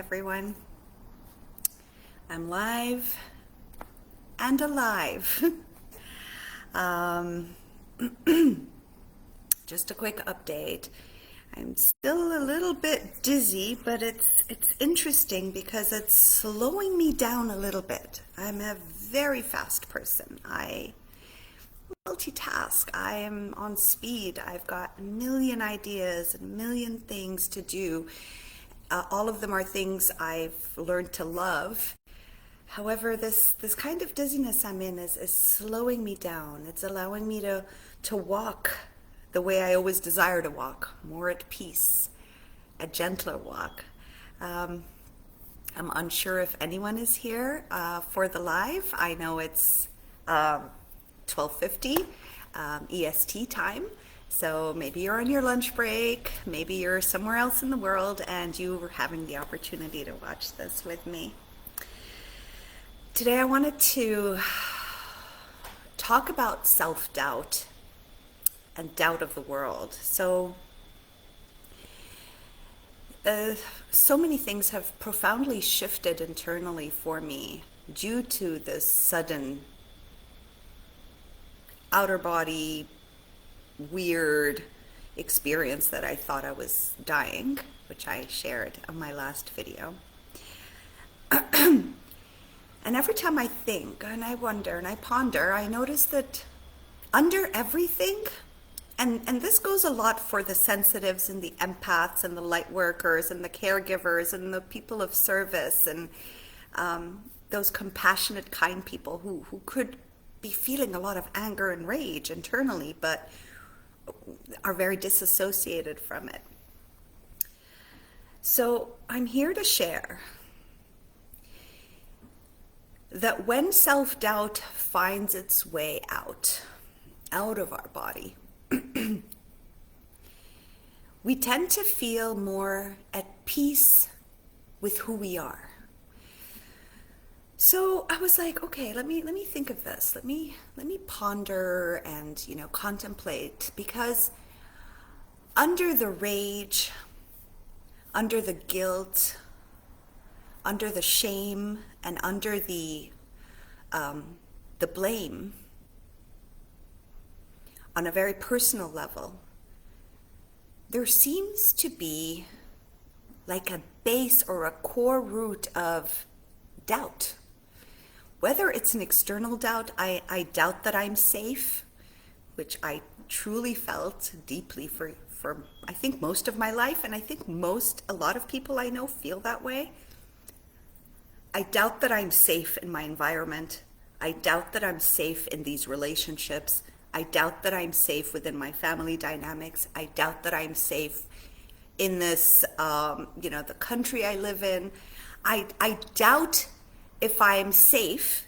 everyone. I'm live and alive. Just a quick update. I'm still a little bit dizzy, but it's interesting because it's slowing me down a little bit. I'm a very fast person. I multitask. I am on speed. I've got a million ideas and a million things to do. All of them are things I've learned to love. However, this kind of dizziness I'm in is slowing me down. It's allowing me to walk the way I always desire to walk, more at peace, a gentler walk. I'm unsure if anyone is here for the live. I know it's 12:50 EST time. So maybe you're on your lunch break, maybe you're somewhere else in the world and you were having the opportunity to watch this with me. Today I wanted to talk about self-doubt and doubt of the world. So many things have profoundly shifted internally for me due to this sudden outer body weird experience that I thought I was dying, which I shared on my last video. And every time I think and I wonder and I ponder, I notice that under everything, and this goes a lot for the sensitives and the empaths and the light workers and the caregivers and the people of service and those compassionate, kind people who could be feeling a lot of anger and rage internally, but are very disassociated from it. So I'm here to share that when self-doubt finds its way out of our body, we tend to feel more at peace with who we are. So I was like, okay, let me think of this. Let me ponder and contemplate, because under the rage, under the guilt, under the shame, and under the blame, on a very personal level, there seems to be like a base or a core root of doubt. Whether it's an external doubt, I doubt that I'm safe, which I truly felt deeply for I think most of my life, and I think a lot of people I know feel that way. I doubt that I'm safe in my environment. I doubt that I'm safe in these relationships. I doubt that I'm safe within my family dynamics. I doubt that I'm safe in this, the country I live in. I doubt if I'm safe,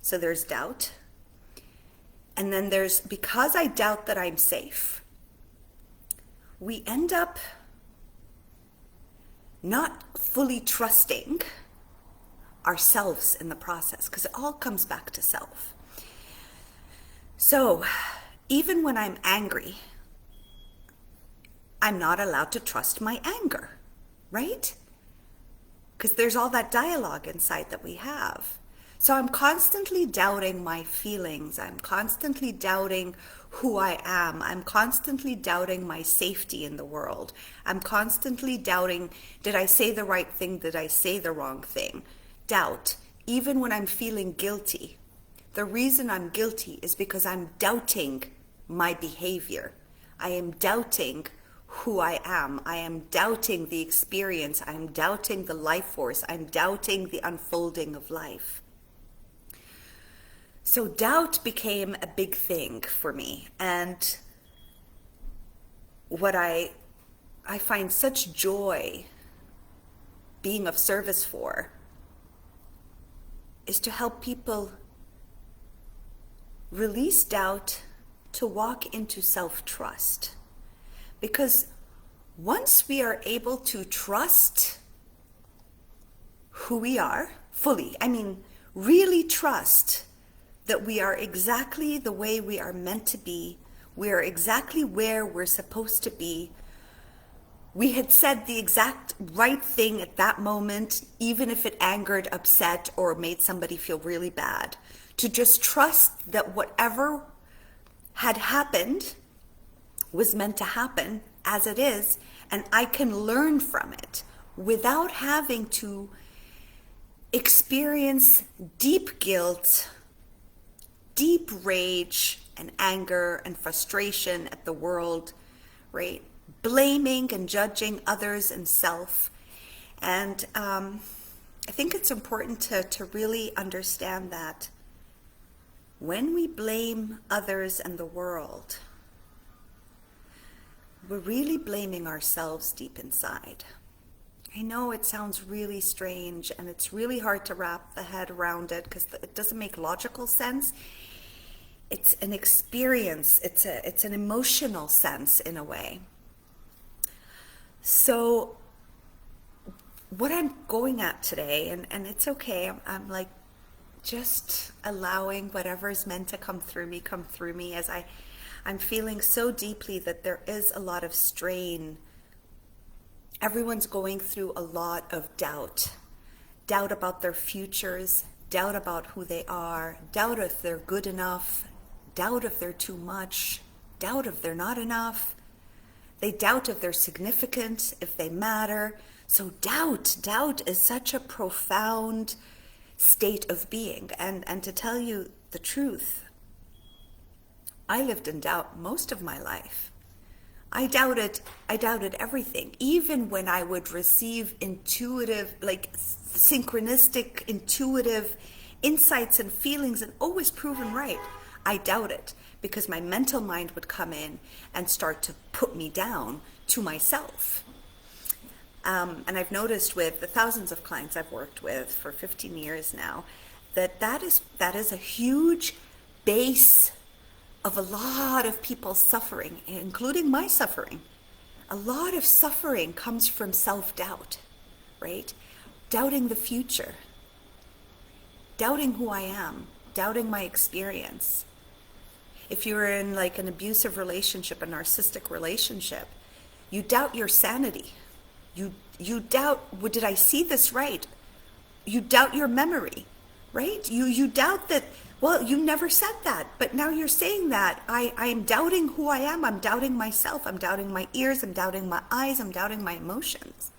so there's doubt. And then because I doubt that I'm safe, we end up not fully trusting ourselves in the process, because it all comes back to self. So even when I'm angry, I'm not allowed to trust my anger, right? Because there's all that dialogue inside that we have. So I'm constantly doubting my feelings. I'm constantly doubting who I am. I'm constantly doubting my safety in the world. I'm constantly doubting, did I say the right thing? Did I say the wrong thing? Doubt. Even when I'm feeling guilty. The reason I'm guilty is because I'm doubting my behavior. I am doubting who I am. I am doubting the experience. I'm doubting the life force. I'm doubting the unfolding of life. So doubt became a big thing for me. And what I find such joy being of service for is to help people release doubt, to walk into self-trust. Because once we are able to trust who we are fully, really trust that we are exactly the way we are meant to be, we are exactly where we're supposed to be, we had said the exact right thing at that moment, even if it angered, upset, or made somebody feel really bad. To just trust that whatever had happened was meant to happen as it is, and I can learn from it without having to experience deep guilt, deep rage and anger and frustration at the world, right? Blaming and judging others and self. And I think it's important to really understand that when we blame others and the world, we're really blaming ourselves deep inside. I know it sounds really strange and it's really hard to wrap the head around it because it doesn't make logical sense. It's an experience, it's an emotional sense in a way. So what I'm going at today, and it's okay, I'm like just allowing whatever's meant to come through me as I'm feeling so deeply that there is a lot of strain. Everyone's going through a lot of doubt about their futures, doubt about who they are, doubt if they're good enough, doubt if they're too much, doubt if they're not enough. They doubt if they're significant, if they matter. So doubt is such a profound state of being. And to tell you the truth, I lived in doubt most of my life. I doubted everything, even when I would receive intuitive, like synchronistic, intuitive insights and feelings and always proven right. I doubted because my mental mind would come in and start to put me down to myself. And I've noticed with the thousands of clients I've worked with for 15 years now, that is a huge base of a lot of people's suffering, including my suffering. A lot of suffering comes from self-doubt, right? Doubting the future, doubting who I am, doubting my experience. If you're in like an abusive relationship, a narcissistic relationship, you doubt your sanity. You doubt, well, did I see this right? You doubt your memory, right? You doubt that, well, you never said that, but now you're saying that. I am doubting who I am. I'm doubting myself. I'm doubting my ears. I'm doubting my eyes. I'm doubting my emotions.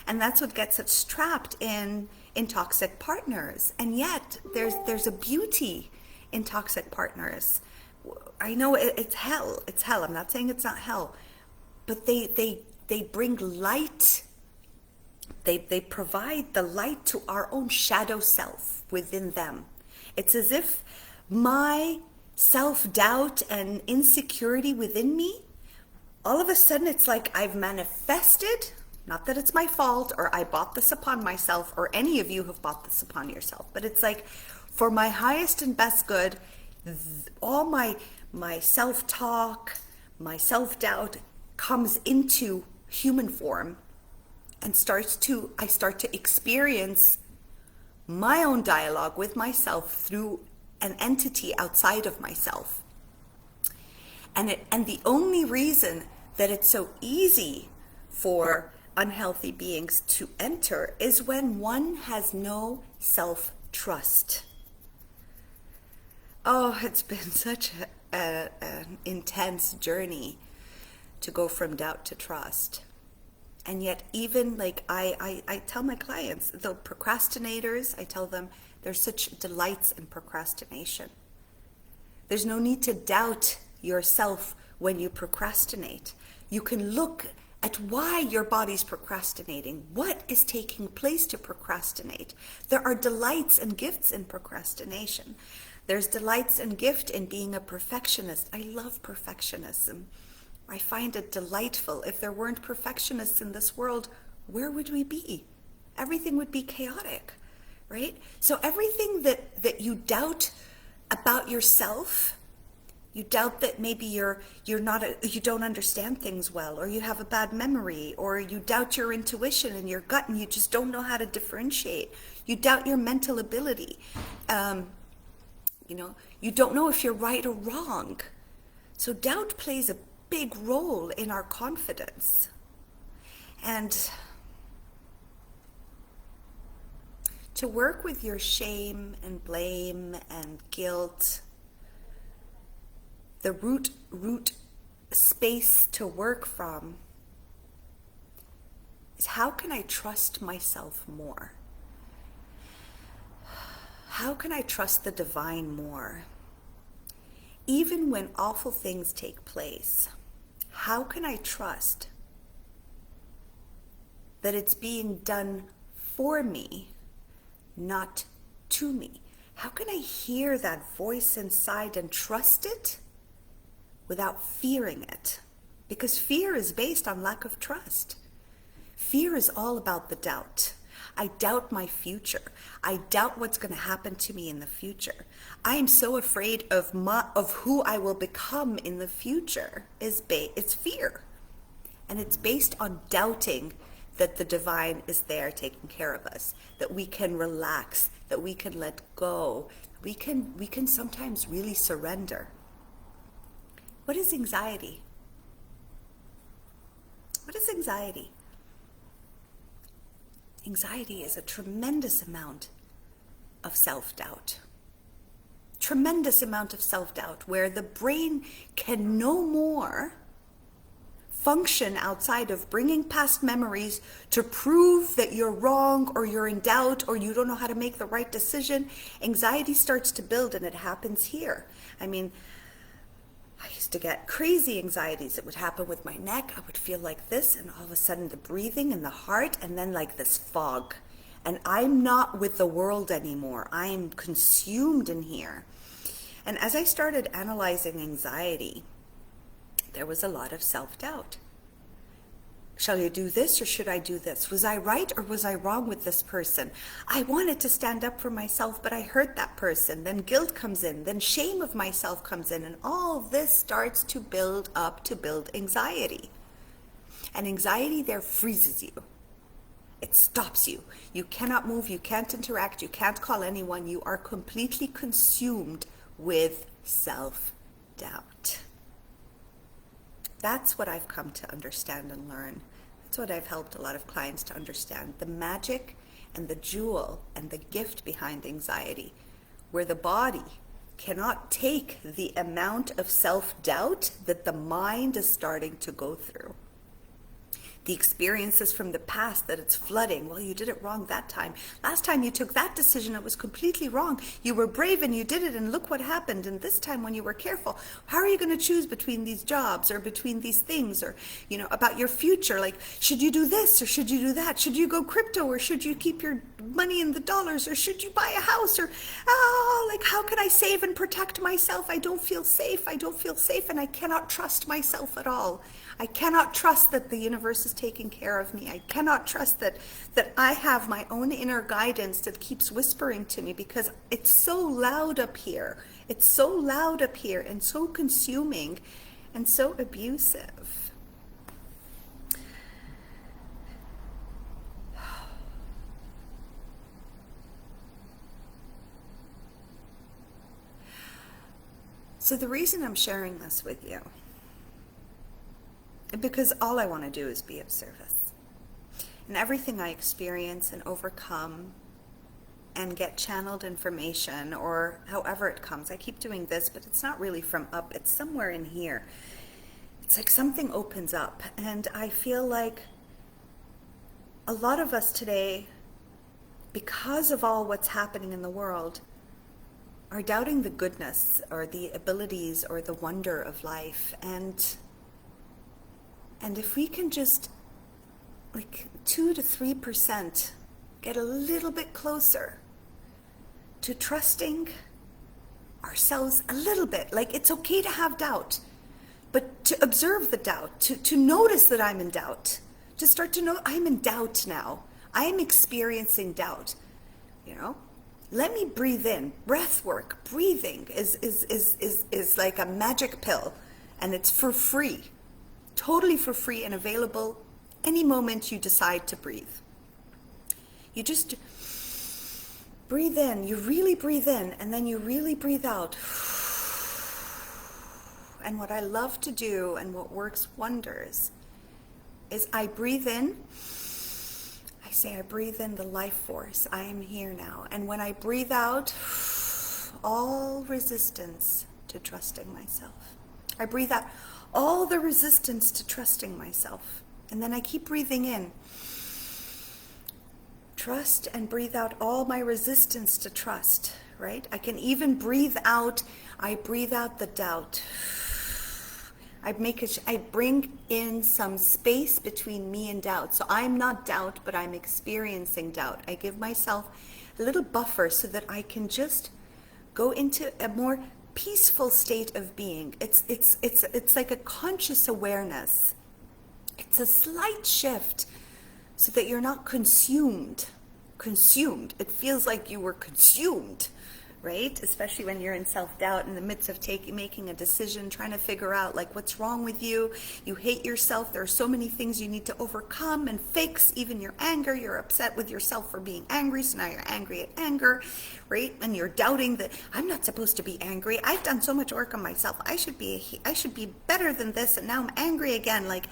And that's what gets us trapped in toxic partners. And yet there's a beauty in toxic partners. I know it's hell. It's hell. I'm not saying it's not hell, but they bring light. They provide the light to our own shadow self within them. It's as if my self-doubt and insecurity within me, all of a sudden it's like I've manifested, not that it's my fault or I bought this upon myself or any of you have bought this upon yourself, but it's like for my highest and best good, all my self-talk, my self-doubt comes into human form and I start to experience my own dialogue with myself through an entity outside of myself. And the only reason that it's so easy for unhealthy beings to enter is when one has no self-trust. Oh, it's been such an intense journey to go from doubt to trust. And yet even like I tell my clients, the procrastinators, I tell them there's such delights in procrastination. There's no need to doubt yourself when you procrastinate. You can look at why your body's procrastinating. What is taking place to procrastinate? There are delights and gifts in procrastination. There's delights and gift in being a perfectionist. I love perfectionism. I find it delightful. If there weren't perfectionists in this world, where would we be? Everything would be chaotic, right? So everything that you doubt about yourself, you doubt that maybe you don't understand things well, or you have a bad memory, or you doubt your intuition and your gut and you just don't know how to differentiate. You doubt your mental ability. You don't know if you're right or wrong. So doubt plays a big role in our confidence. And to work with your shame and blame and guilt, the root space to work from is, how can I trust myself more? How can I trust the divine more? Even when awful things take place, how can I trust that it's being done for me, not to me? How can I hear that voice inside and trust it without fearing it? Because fear is based on lack of trust. Fear is all about the doubt. I doubt my future. I doubt what's going to happen to me in the future. I am so afraid of who I will become in the future. It's fear. And it's based on doubting that the divine is there taking care of us, that we can relax, that we can let go, we can sometimes really surrender. What is anxiety? What is anxiety? Anxiety is a tremendous amount of self-doubt. Tremendous amount of self-doubt where the brain can no more function outside of bringing past memories to prove that you're wrong or you're in doubt or you don't know how to make the right decision. Anxiety starts to build, and it happens here. I mean, I used to get crazy anxieties. It would happen with my neck. I would feel like this, and all of a sudden the breathing and the heart, and then like this fog. And I'm not with the world anymore. I am consumed in here. And as I started analyzing anxiety, there was a lot of self-doubt. Shall I do this or should I do this? Was I right or was I wrong with this person? I wanted to stand up for myself, but I hurt that person. Then guilt comes in, then shame of myself comes in, and all this starts to build up to build anxiety. And anxiety there freezes you. It stops you. You cannot move, you can't interact, you can't call anyone. You are completely consumed with self-doubt. That's what I've come to understand and learn. That's what I've helped a lot of clients to understand. The magic and the jewel and the gift behind anxiety, where the body cannot take the amount of self-doubt that the mind is starting to go through. The experiences from the past that it's flooding. Well, you did it wrong that time. Last time you took that decision, it was completely wrong. You were brave and you did it, and look what happened. And this time when you were careful, how are you going to choose between these jobs or between these things, or, about your future? Like, should you do this or should you do that? Should you go crypto or should you keep your money in the dollars, or should you buy a house? Or, how can I save and protect myself? I don't feel safe. And I cannot trust myself at all. I cannot trust that the universe is taking care of me. I cannot trust that I have my own inner guidance that keeps whispering to me, because it's so loud up here. It's so loud up here and so consuming and so abusive. So the reason I'm sharing this with you, because all I want to do is be of service. And everything I experience and overcome and get channeled information, or however it comes, I keep doing this, but it's not really from up, it's somewhere in here. It's like something opens up, and I feel like a lot of us today, because of all what's happening in the world, are doubting the goodness or the abilities or the wonder of life. And if we can just, 2 to 3%, get a little bit closer to trusting ourselves a little bit. Like, it's okay to have doubt, but to observe the doubt, to notice that I'm in doubt, to start to know I'm in doubt now. I am experiencing doubt, Let me breathe in. Breath work, breathing is like a magic pill, and it's for free. Totally for free and available any moment you decide to breathe. You just breathe in, you really breathe in, and then you really breathe out. And what I love to do and what works wonders is I breathe in. I say I breathe in the life force. I am here now. And when I breathe out, all resistance to trusting myself. I breathe out all the resistance to trusting myself. And then I keep breathing in. Trust, and breathe out all my resistance to trust, right? I can even breathe out, I breathe out the doubt. I bring in some space between me and doubt. So I'm not doubt, but I'm experiencing doubt. I give myself a little buffer so that I can just go into a more peaceful state of being. It's like a conscious awareness. It's a slight shift so that you're not consumed. It feels like you were consumed, right? Especially when you're in self-doubt in the midst of making a decision, trying to figure out like what's wrong with you. You hate yourself. There are so many things you need to overcome and fix. Even your anger, you're upset with yourself for being angry. So now you're angry at anger, right? And you're doubting that I'm not supposed to be angry. I've done so much work on myself. I should be better than this. And now I'm angry again. Like,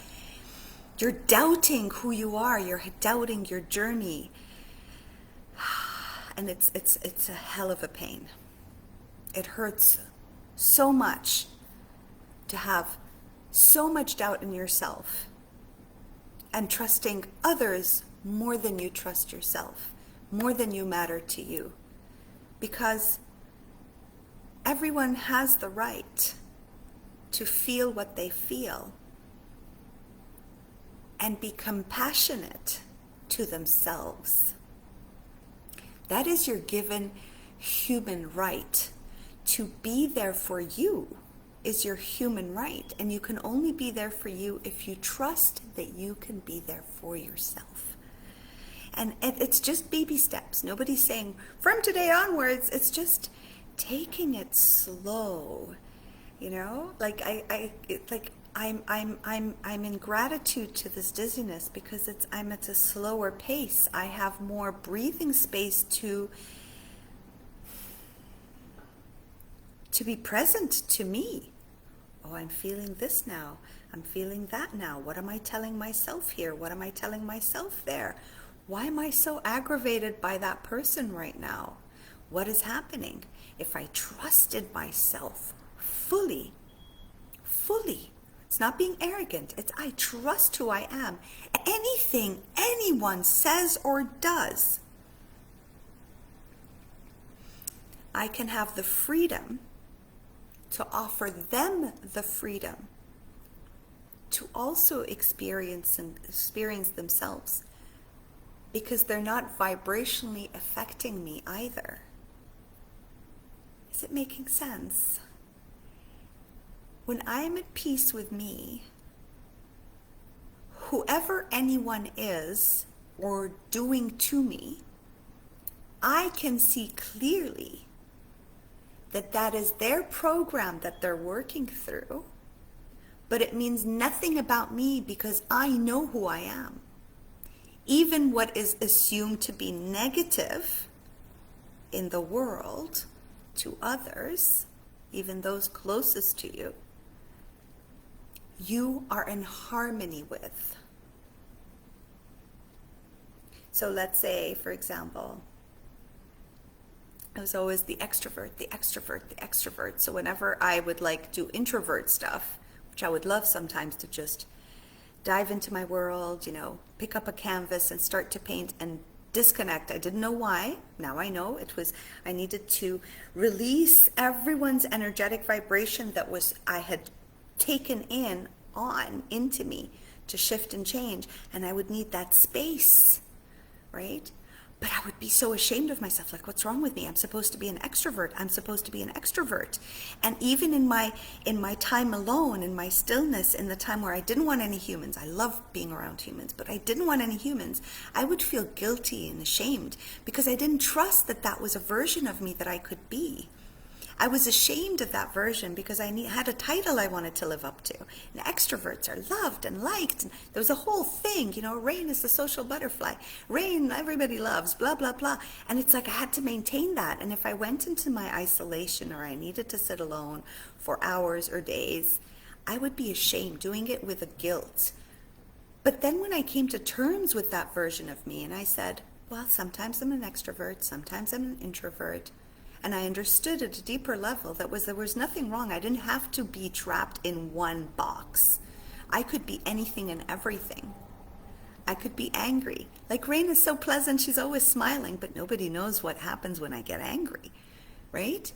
you're doubting who you are. You're doubting your journey. And it's a hell of a pain. It hurts so much to have so much doubt in yourself and trusting others more than you trust yourself, more than you matter to you. Because everyone has the right to feel what they feel and be compassionate to themselves. That is your given human right. To be there for you is your human right. And you can only be there for you if you trust that you can be there for yourself. And it's just baby steps. Nobody's saying, from today onwards, it's just taking it slow. You know, like I'm in gratitude to this dizziness because I'm at a slower pace. I have more breathing space to be present to me. Oh, I'm feeling this now. I'm feeling that now. What am I telling myself here? What am I telling myself there? Why am I so aggravated by that person right now? What is happening? If I trusted myself fully, it's not being arrogant. It's I trust who I am. Anything anyone says or does, I can have the freedom to offer them the freedom to also experience themselves, because they're not vibrationally affecting me either. Is it making sense? When I'm at peace with me, whoever anyone is or doing to me, I can see clearly that that is their program that they're working through, but it means nothing about me because I know who I am. Even what is assumed to be negative in the world to others, even those closest to you, you are in harmony with. So let's say, for example, I was always the extrovert. So whenever I would like do introvert stuff, which I would love sometimes to just dive into my world, you know, pick up a canvas and start to paint and disconnect. I didn't know why. Now I know. I needed to release everyone's energetic vibration that I had taken into me to shift and change, and I would need that space, right? But I would be so ashamed of myself, like, what's wrong with me? I'm supposed to be an extrovert. And even in my time alone, in my stillness, in the time where I didn't want any humans, I love being around humans, but I didn't want any humans, I would feel guilty and ashamed because I didn't trust that that was a version of me that I could be. I was ashamed of that version because I had a title I wanted to live up to. And extroverts are loved and liked. And there was a whole thing, you know, Rain is the social butterfly. Rain, everybody loves, blah, blah, blah. And it's like I had to maintain that. And if I went into my isolation or I needed to sit alone for hours or days, I would be ashamed, doing it with a guilt. But then when I came to terms with that version of me and I said, well, sometimes I'm an extrovert, sometimes I'm an introvert, and I understood at a deeper level that there was nothing wrong. I didn't have to be trapped in one box. I could be anything and everything. I could be angry. Like Rain is so pleasant, she's always smiling, but nobody knows what happens when I get angry, right?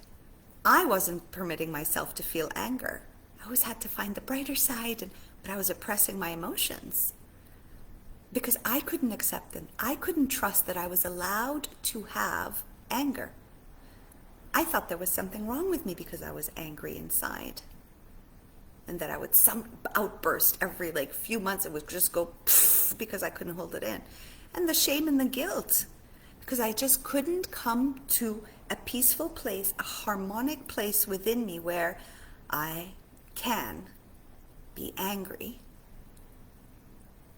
I wasn't permitting myself to feel anger. I always had to find the brighter side, but I was oppressing my emotions because I couldn't accept them. I couldn't trust that I was allowed to have anger. I thought there was something wrong with me because I was angry inside. And that I would outburst every few months. It would just go because I couldn't hold it in. And the shame and the guilt, because I just couldn't come to a peaceful place, a harmonic place within me where I can be angry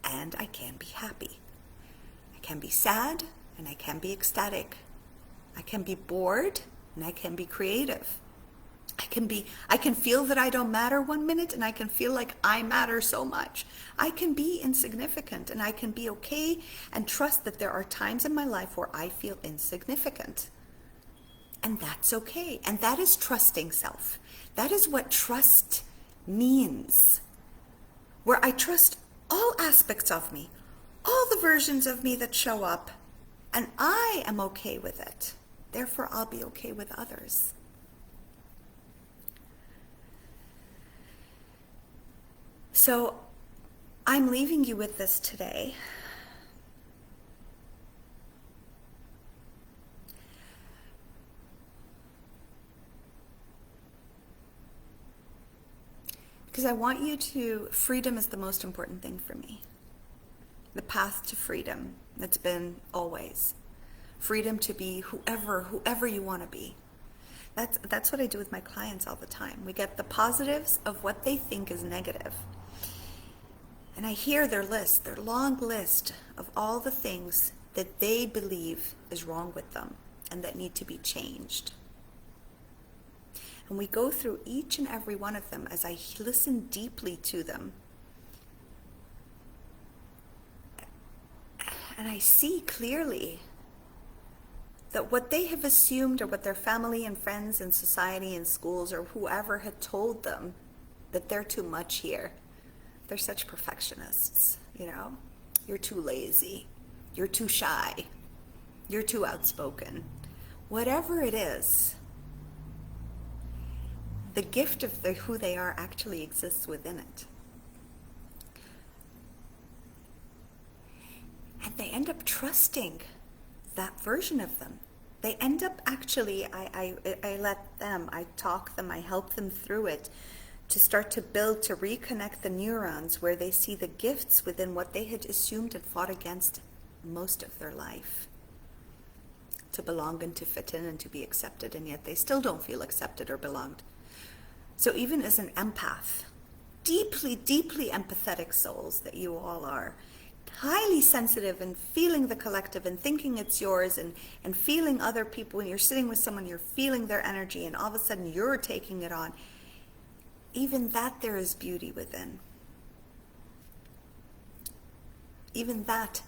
and I can be happy. I can be sad and I can be ecstatic. I can be bored and I can be creative. I can feel that I don't matter 1 minute and I can feel like I matter so much. I can be insignificant and I can be okay and trust that there are times in my life where I feel insignificant. And that's okay. And that is trusting self. That is what trust means. Where I trust all aspects of me, all the versions of me that show up, and I am okay with it. Therefore, I'll be okay with others. So I'm leaving you with this today. Because I want you to, freedom is the most important thing for me. The path to freedom, that's been always. Freedom to be whoever you want to be. That's what I do with my clients all the time. We get the positives of what they think is negative. And I hear their list, their long list of all the things that they believe is wrong with them and that need to be changed. And we go through each and every one of them as I listen deeply to them. And I see clearly that what they have assumed or what their family and friends and society and schools or whoever had told them that they're too much here. They're such perfectionists, You're too lazy. You're too shy. You're too outspoken. Whatever it is, the gift of who they are actually exists within it. And they end up trusting that version of them. They end up actually, I let them, I talk them, I help them through it to start to build, to reconnect the neurons where they see the gifts within what they had assumed and fought against most of their life. To belong and to fit in and to be accepted, and yet they still don't feel accepted or belonged. So even as an empath, deeply, deeply empathetic souls that you all are, highly sensitive and feeling the collective and thinking it's yours and feeling other people. When you're sitting with someone, you're feeling their energy and all of a sudden you're taking it on. Even that there is beauty within. Even that,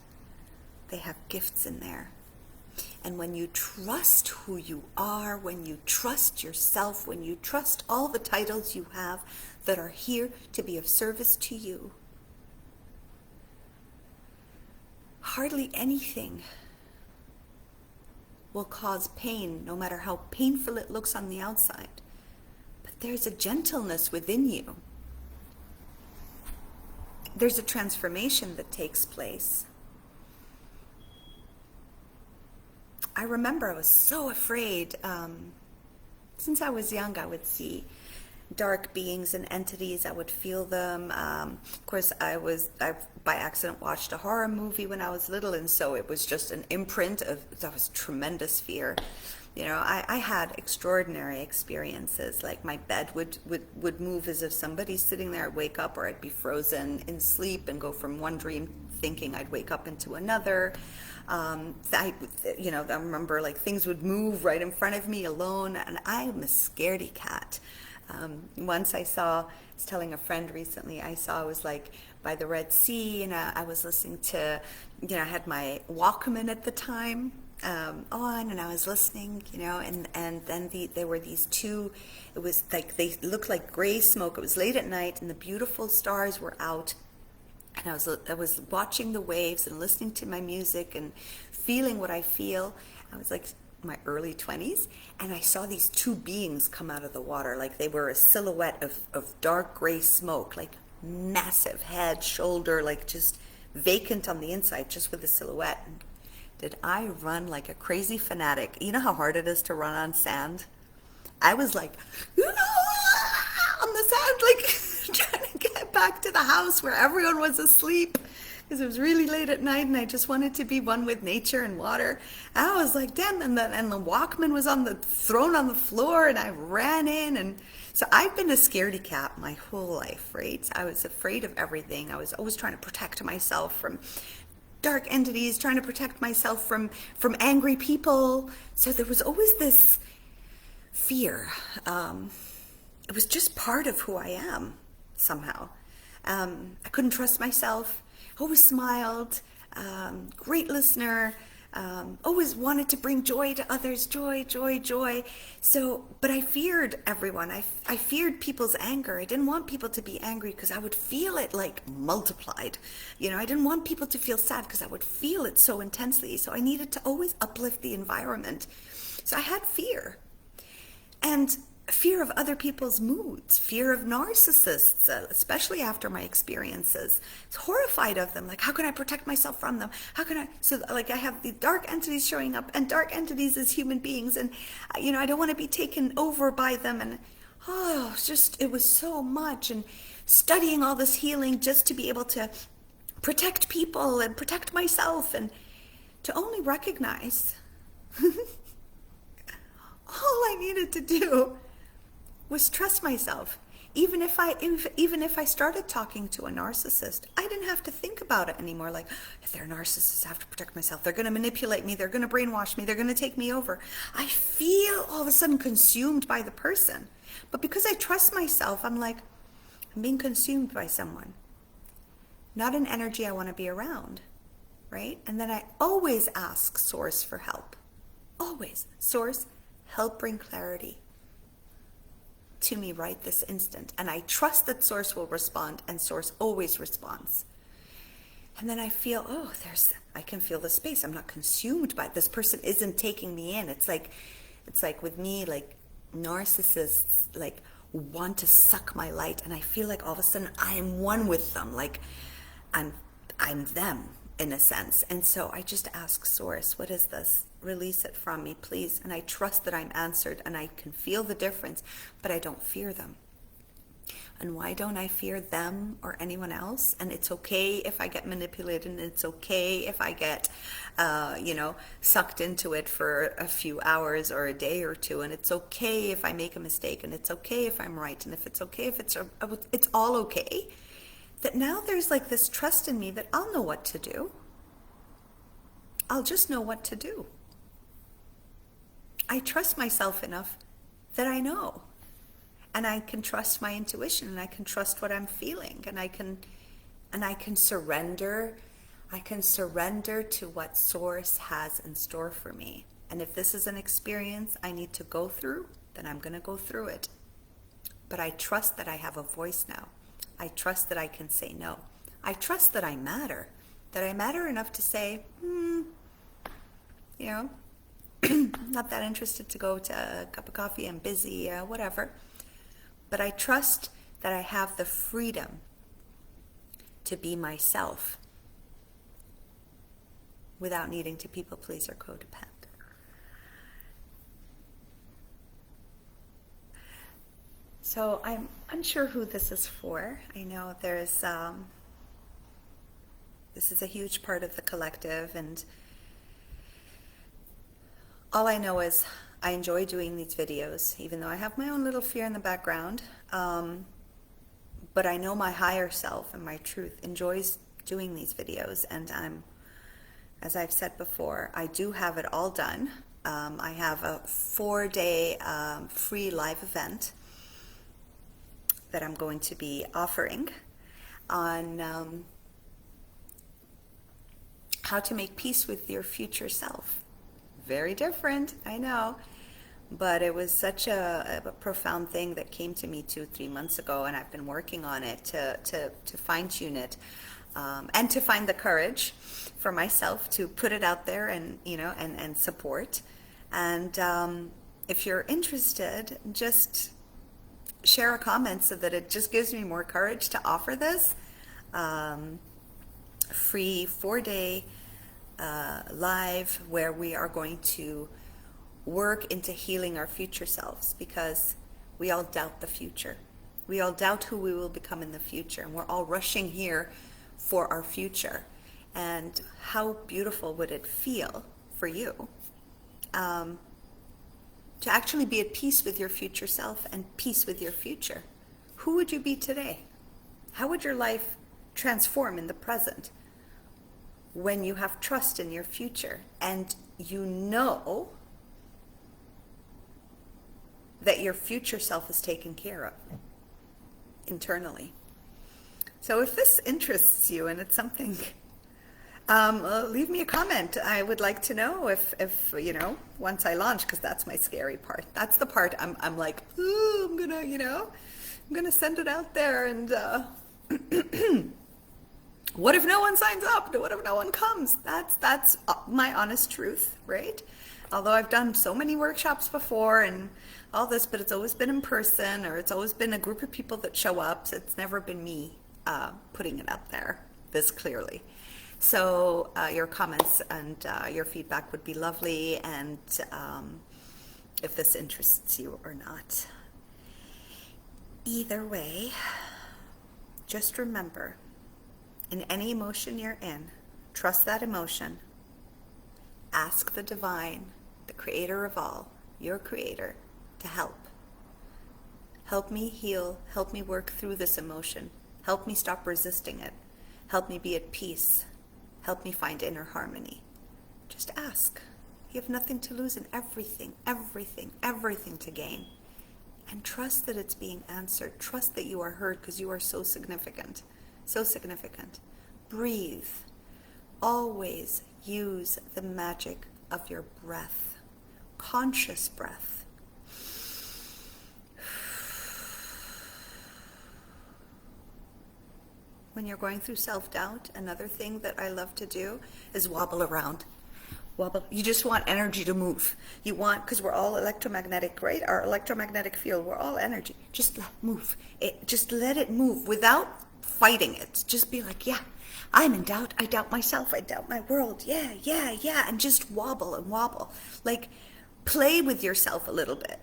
they have gifts in there. And when you trust who you are, when you trust yourself, when you trust all the titles you have that are here to be of service to you, hardly anything will cause pain, no matter how painful it looks on the outside. But there's a gentleness within you. There's a transformation that takes place. I remember I was so afraid. Since I was young, I would see dark beings and entities. I would feel them. Of course, I by accident watched a horror movie when I was little, and so it was just an imprint of that was tremendous fear. I had extraordinary experiences. Like my bed would move as if somebody's sitting there. I'd wake up, or I'd be frozen in sleep and go from one dream thinking I'd wake up into another. I remember things would move right in front of me alone, and I'm a scaredy cat. Once I was telling a friend recently, I was like by the Red Sea, and I was listening to, I had my Walkman at the time on, and I was listening, and then there were these two, it was like, they looked like gray smoke. It was late at night, and the beautiful stars were out, and I was watching the waves and listening to my music and feeling what I feel. I was like my early 20s, and I saw these two beings come out of the water, like they were a silhouette of dark gray smoke, like massive head, shoulder, like just vacant on the inside, just with the silhouette. And did I run like a crazy fanatic? You know how hard it is to run on sand? I was like on the sand, like trying to get back to the house where everyone was asleep, because it was really late at night and I just wanted to be one with nature and water. And I was like, damn, and the Walkman was thrown on the floor, and I ran in. And so I've been a scaredy cat my whole life, right? I was afraid of everything. I was always trying to protect myself from dark entities, trying to protect myself from angry people. So there was always this fear. It was just part of who I am somehow. I couldn't trust myself. Always smiled, great listener, always wanted to bring joy to others, joy, joy, joy. So, but I feared everyone. I feared people's anger. I didn't want people to be angry because I would feel it like multiplied. I didn't want people to feel sad because I would feel it so intensely. So I needed to always uplift the environment. So I had fear. And fear of other people's moods, fear of narcissists, especially after my experiences. I was horrified of them. Like, how can I protect myself from them? How can I? So, like, I have the dark entities showing up, and dark entities as human beings, and I don't want to be taken over by them. And it was so much, and studying all this healing just to be able to protect people and protect myself, and to only recognize all I needed to do was trust myself. Even if I started talking to a narcissist, I didn't have to think about it anymore. Like, if they're a narcissist, I have to protect myself. They're going to manipulate me. They're going to brainwash me. They're going to take me over. I feel all of a sudden consumed by the person. But because I trust myself, I'm like, I'm being consumed by someone. Not an energy I want to be around, right? And then I always ask Source for help. Always. Source, help bring clarity to me right this instant. And I trust that Source will respond, and Source always responds. And then I feel, I can feel the space. I'm not consumed by it. This person isn't taking me in. It's like with me, like narcissists like want to suck my light, and I feel like all of a sudden I am one with them. Like I'm them in a sense. And so I just ask Source, what is this? Release it from me, please. And I trust that I'm answered, and I can feel the difference, but I don't fear them. And why don't I fear them or anyone else? And it's okay if I get manipulated, and it's okay if I get, sucked into it for a few hours or a day or two. And it's okay if I make a mistake, and it's okay if I'm right. And if it's okay, if it's all okay. That now there's like this trust in me that I'll know what to do. I'll just know what to do. I trust myself enough that I know. And I can trust my intuition, and I can trust what I'm feeling, and I can surrender. I can surrender to what Source has in store for me. And if this is an experience I need to go through, then I'm going to go through it. But I trust that I have a voice now. I trust that I can say no. I trust that I matter enough to say, not that interested to go to a cup of coffee, I'm busy, whatever. But I trust that I have the freedom to be myself without needing to people please or codepend. So I'm unsure who this is for. I know there's this is a huge part of the collective, and all I know is I enjoy doing these videos, even though I have my own little fear in the background. But I know my higher self and my truth enjoys doing these videos, and as I've said before, I do have it all done. I have a 4-day free live event that I'm going to be offering on how to make peace with your future self. Very different, I know, but it was such a profound thing that came to me 2-3 months ago, and I've been working on it to fine-tune it, and to find the courage for myself to put it out there and and support. And if you're interested, just share a comment so that it just gives me more courage to offer this free 4-day live, where we are going to work into healing our future selves, because we all doubt the future. We all doubt who we will become in the future, and we're all rushing here for our future. And how beautiful would it feel for you to actually be at peace with your future self and peace with your future? Who would you be today? How would your life transform in the present when you have trust in your future and you know that your future self is taken care of internally? So if this interests you and it's something, leave me a comment. I would like to know if once I launch, because that's my scary part. That's the part I'm like, ooh, I'm gonna send it out there, and what if no one signs up? What if no one comes? That's my honest truth, right? Although I've done so many workshops before and all this, but it's always been in person, or it's always been a group of people that show up. So it's never been me putting it out there this clearly. So your comments and your feedback would be lovely, and if this interests you or not. Either way, just remember, in any emotion you're in, trust that emotion. Ask the divine, the creator of all, your creator, to help. Help me heal, help me work through this emotion, help me stop resisting it, help me be at peace, help me find inner harmony. Just ask. You have nothing to lose and everything to gain. And trust that it's being answered. Trust that you are heard, because you are so significant. So significant. Breathe. Always use the magic of your breath. Conscious breath. When you're going through self-doubt, another thing that I love to do is wobble around. Wobble. You just want energy to move. You want, because we're all electromagnetic, right? Our electromagnetic field, we're all energy. Just move. Just let it move without fighting it. Just be like, yeah, I'm in doubt. I doubt myself. I doubt my world. Yeah. And just wobble and wobble. Like, play with yourself a little bit.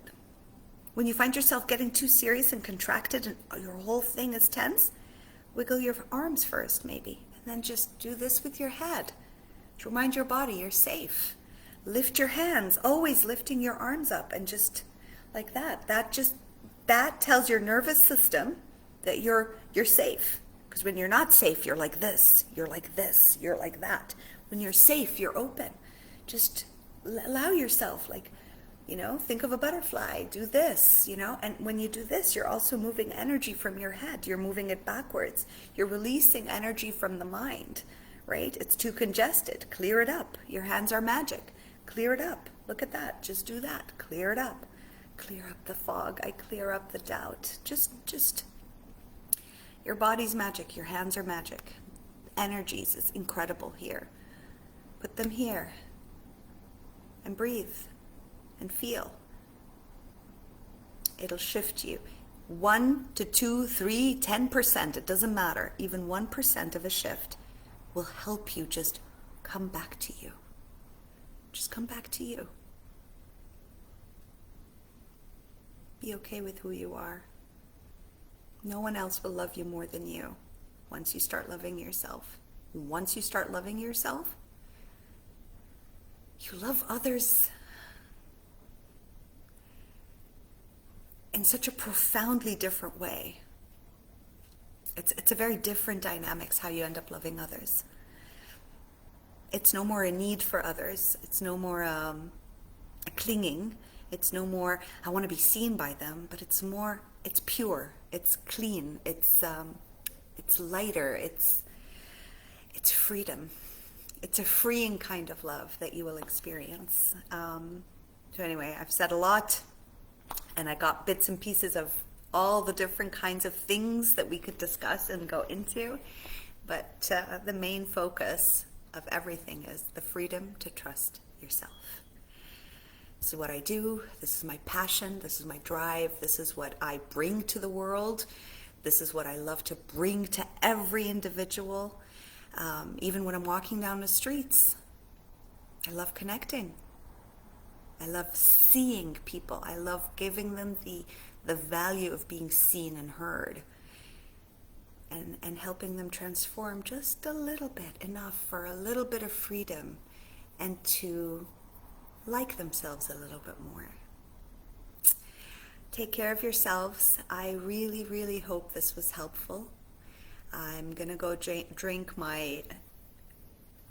When you find yourself getting too serious and contracted and your whole thing is tense, wiggle your arms first, maybe. And then just do this with your head. To remind your body you're safe. Lift your hands, always lifting your arms up, and just like that. That tells your nervous system that you're safe. Because when you're not safe, you're like this, you're like this, you're like that. When you're safe, you're open. Just allow yourself, think of a butterfly, do this, and when you do this, you're also moving energy from your head. You're moving it backwards. You're releasing energy from the mind. Right? It's too congested. Clear it up. Your hands are magic. Clear it up. Look at that. Just do that. Clear it up. Clear up the fog. I clear up the doubt. Just your body's magic. Your hands are magic. Energies is incredible here. Put them here. And breathe. And feel. It'll shift you. 1 to 2, 3, 10%. It doesn't matter. Even 1% of a shift will help you just come back to you. Just come back to you. Be okay with who you are. No one else will love you more than you once you start loving yourself. Once you start loving yourself, you love others in such a profoundly different way. It's a very different dynamics how you end up loving others. It's no more a need for others. It's no more a clinging. It's no more, I want to be seen by them, but it's more, it's pure, it's clean, it's lighter, it's freedom. It's a freeing kind of love that you will experience. So anyway, I've said a lot, and I got bits and pieces of all the different kinds of things that we could discuss and go into, but the main focus of everything is the freedom to trust yourself. This is what I do, this is my passion, this is my drive, this is what I bring to the world, this is what I love to bring to every individual. Even when I'm walking down the streets, I love connecting. I love seeing people. I love giving them the value of being seen and heard, and helping them transform just a little bit, enough for a little bit of freedom, and to like themselves a little bit more. Take care of yourselves. I really, really hope this was helpful. I'm going to go drink my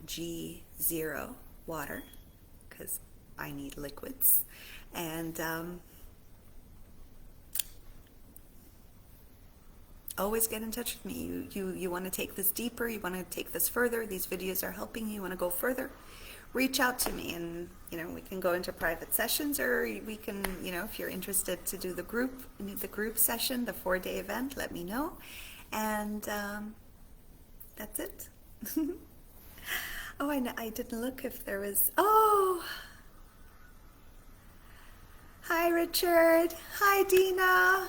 G0 water because I need liquids. And always get in touch with me. You want to take this deeper, you want to take this further, these videos are helping you want to go further, reach out to me, and we can go into private sessions, or we can, if you're interested to do the group session, the 4-day event, let me know. And that's it. Oh, I didn't look if there was, oh, hi Richard, hi Dina,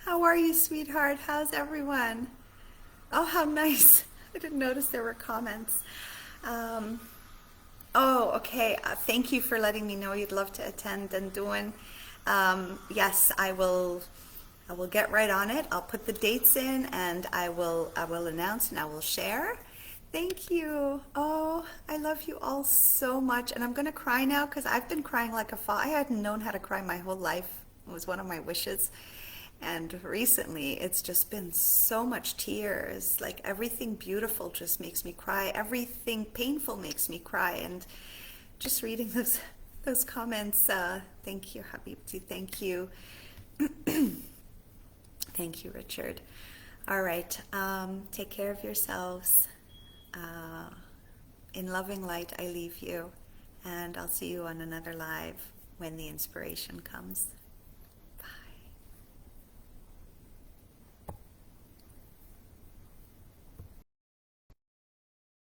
how are you, sweetheart? How's everyone? Oh, how nice. I didn't notice there were comments. Oh, okay. Thank you for letting me know you'd love to attend and doing. Yes, I will get right on it. I'll put the dates in, and I will announce, and I will share. Thank you. Oh, I love you all so much. And I'm going to cry now because I've been crying like a fall. I hadn't known how to cry my whole life. It was one of my wishes. And recently, it's just been so much tears. Like everything beautiful just makes me cry. Everything painful makes me cry. And just reading those comments, thank you, Habibti. Thank you. Thank you, Richard. All right. Take care of yourselves. In loving light, I leave you. And I'll see you on another live when the inspiration comes.